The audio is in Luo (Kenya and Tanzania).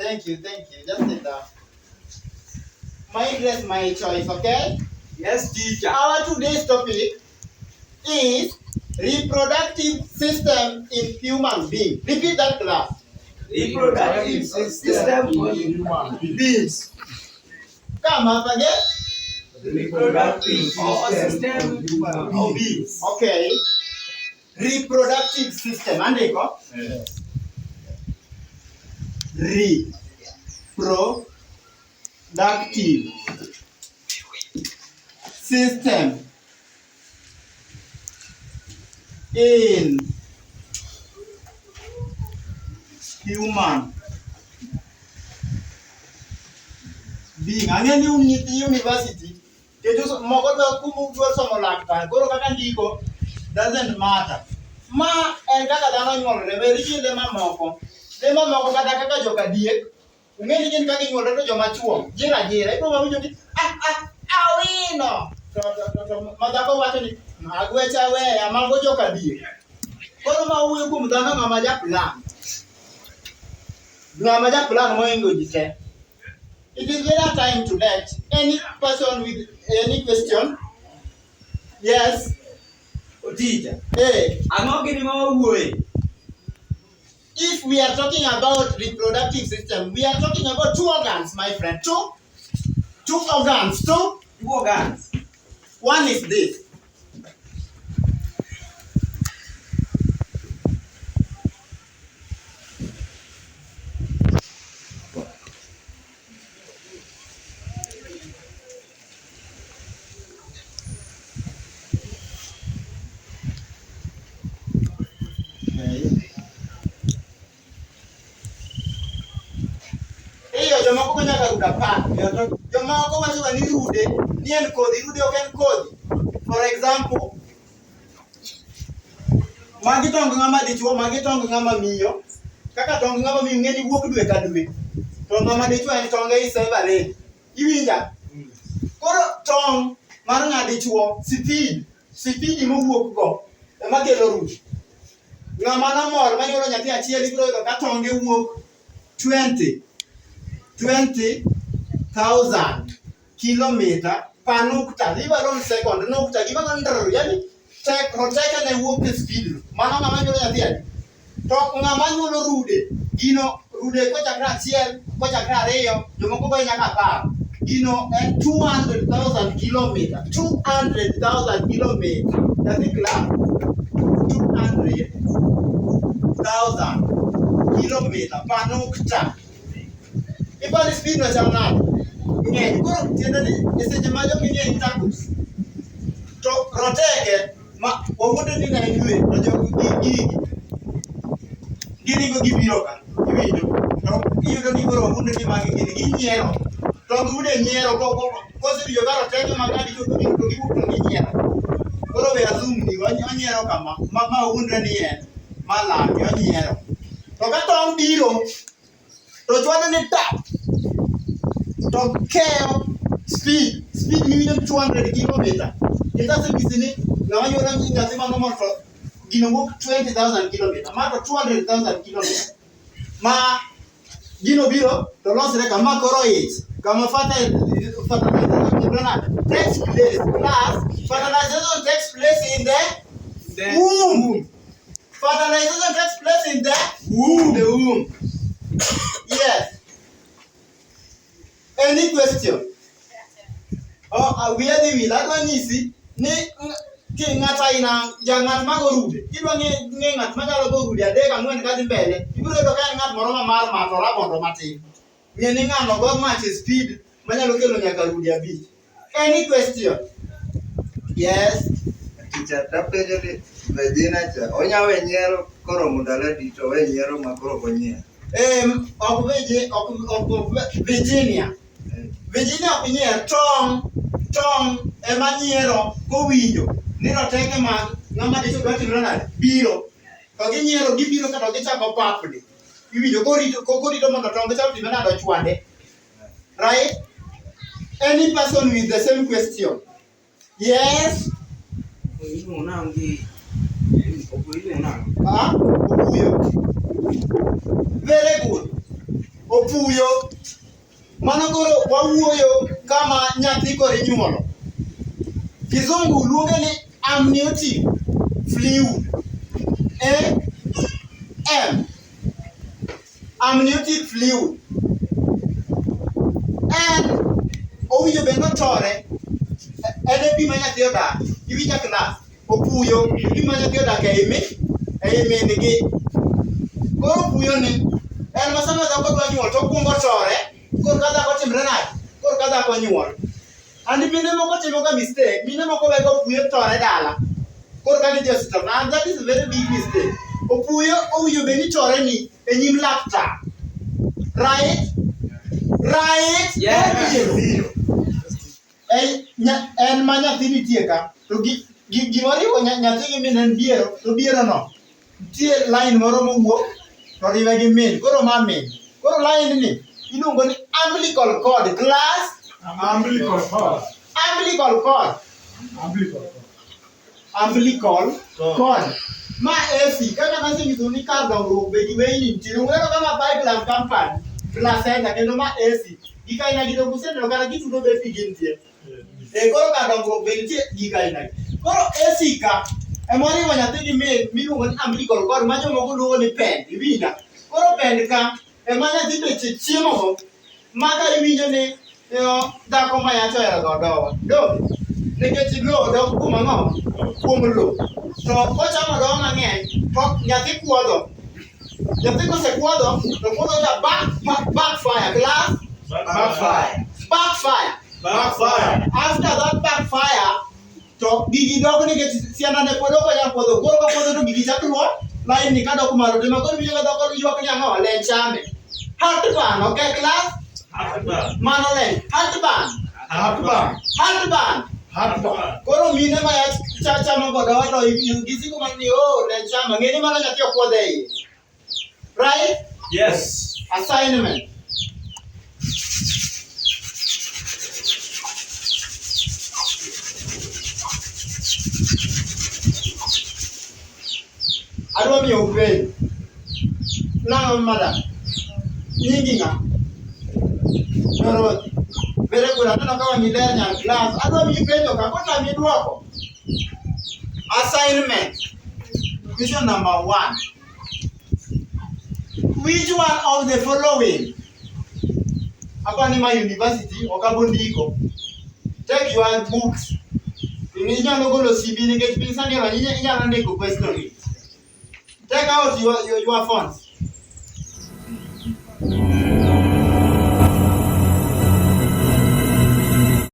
Thank you. Just sit down. My dress, my choice, okay? Yes, teacher. Our today's topic is reproductive system in human being. Repeat that class. Reproductive system in human beings. Come up again. Reproductive system of beings. Okay. Reproductive system. Andiko? Yes. Reproductive system in human being. Ang'eni nyithi university keto moko to kumu dwaro somo laktar koro kaka ndiko doesn't matter. Ma en kaka dhano nyuolore be rie le mamoko kata kaka joka diek ung'eni gin kaka inyuolore to joma chuo jira ibro mawinjo ni awino to madhako wacho ni agwecha weya mago joka diek. Koro ma wuoyo kuom dhano ng'ama japlan mohingo ji te. It is better time to let any person with any question. Yes. Teacher. Hey. If If we are talking about reproductive system, we are talking about two organs, my friend. Two organs. Two organs. One is this. Jomoko nyaka ruda pan. Jomoko wacho ni rude, ni en kodhi, rude ok en kodhi. For example, magi tong ng'ama dichuo, magi tong ng'ama miyo. Kaka tong ng'ama miyo ng'eni wuok dwe ka dwe. To ng'ama dichuo en tonge is separate. Iwinja? Koro tong mar ng'ama dichuo, speed mowuok go ema kelo rude. Ng'ama nomor manyuolo nyathi achiel ibiro yudo ka tonge wuok 20,000 kilometer per nukta. Leave alone second nukta. Give a ndr. Yani roteka ne wuok speed. Mano ng'ama nyuolo nyathi adi. To ng'ama nyuolo rude. Gino rude kochakre achiel, kochakre ariyo, jomoko go nyaka 10. Gino en 200,000 kilometer. 200,000 kilometer. Nyathi class. 200,000 kilometer per nukta. Ibali speed no chamna. Ng'eny koro tiende ni seche ma jogi nie intercourse. To roteke ma owuonde ni na yue to jogi gini go gibiro ka. Iwinjo. To iyudo ni koro owuonde ni magi gini ginyiero. To rude nyiero kosebiro ka roteke ma kadi to giwuok to ginyiero. Koro we assume ni onyiero kama ma owuonde ni en malami onyiero. To ka tong biro to chwado ni tap. To keo speed minimum 200 kilometer. Ita se bisini na wanyora nyathi mano moto gino wuok 20,000 kilometer. Ma to 200,000 kilometer. Ma gino biro to losre kama koro ich. Kama fertilization takes place. Plus fertilization takes place in the womb. Fertilization takes place in the womb. Yes. Any question? We are the will. I don't see. Ne ng'ata ina jangat magorude. Idwa ng'at manyalo gorude adek ang'wen kadhi mbele. Ibiro yudo ka ng'at moro mamar matora mondo matin. Ng'eni ng'ano go match speed manyalo kelo nyaka rude abich. Any question? Yes. Teacher tapenjo ni Virginia cha onyawe nyiero koro mudala dito we nyiero makoro konyiero. Virginia. Virginia ok nyier tong ema nyiero kowinjo ni roteke mag ng'ama dichuo dwa timore nade biro. To ginyiero gibiro kata gichako papni. Iwinjo korito mondo tong gichako timore nade ochwade. Right? Any person with the same question? Yes? Very good. opuyo. Mano koro wawuoyo kama nyathi koro inyuolo. Kizungu luonge ni amniotic fluid. Amniotic fluid. En owinjo bed notore. En pi ma nyathi odak. Iwinja klas. Opuyo pi ma nyathi odak ei min gi. Koro opuyo ni en ma sama dhako dwa nyuol to okuongo tore. Koro ka dhako timre nade? Koro ka dhako nyuol. And mine moko timo ga mistake. Mine moko wego opuyo tore dala. Koro ka gidhi hospital. And that is a very big mistake. Opuyo owinjo bed ni tore ni e nyim laktar. Right? Yeah. En ma nyathi nitie ka. To gimoriwo nyathi gi min en biero. To biero no. Nitie line moro mowuok. To riwe gi min. Koro ma min. Koro line ni iluongo ni umbilical cord. Class? Umbilical cord. Ma AC. Kaka nasenyiso ni kar dongruok be gi weyni nitie. Ung'eyo kama Pipeline Company placenta kendo ma AC. Gika ina gido kusendelo kata gitudo be pigi nitie. Koro kar dongruok be nitie gika ina. Koro AC ka emoriwo nyathi gi min miluongo ni umbilical cord ma jomoko luongo ni pen. Iwinja? Koro pen ka ema nyathi beche chiemo go maka iwinjo ni dhako ma yacho ohero godo. Do nikech lo dok kuom ang'o? Kuom lo. To kochamo do mang'eny to nyathi kuodho. Nyathi kosekuodho to kuodho ga backfire. Class? Backfire. After that backfire to gigi dok nikech sianda ne pod ok onyal kuodho. Koro ka kuodho to gigi chako luwo line ni kadok malo. Tema koro winjo ka dhako ywak ni ang'o? Len chame. Heartburn, okay class? Mano len. Heartburn. Koro mine ma chamo godo to gisiko man ni len chama. Ng'eni mano nyathi okuodhe iye. Right? Yes. Assignment. Adwa miyo upenjo. Nang'o madam? Nyingi ng'a? Dorothy. Very good. Aneno ka wang'i ler nyar class. Adwa miyo penjo ka kotami duoko. Assignment. Question number 1. Which one of the following? Hapa ni ma university okabondiko. Take your books. Inyalo golo CV nikech piny sani inyalo ndiko question. Take out your phones.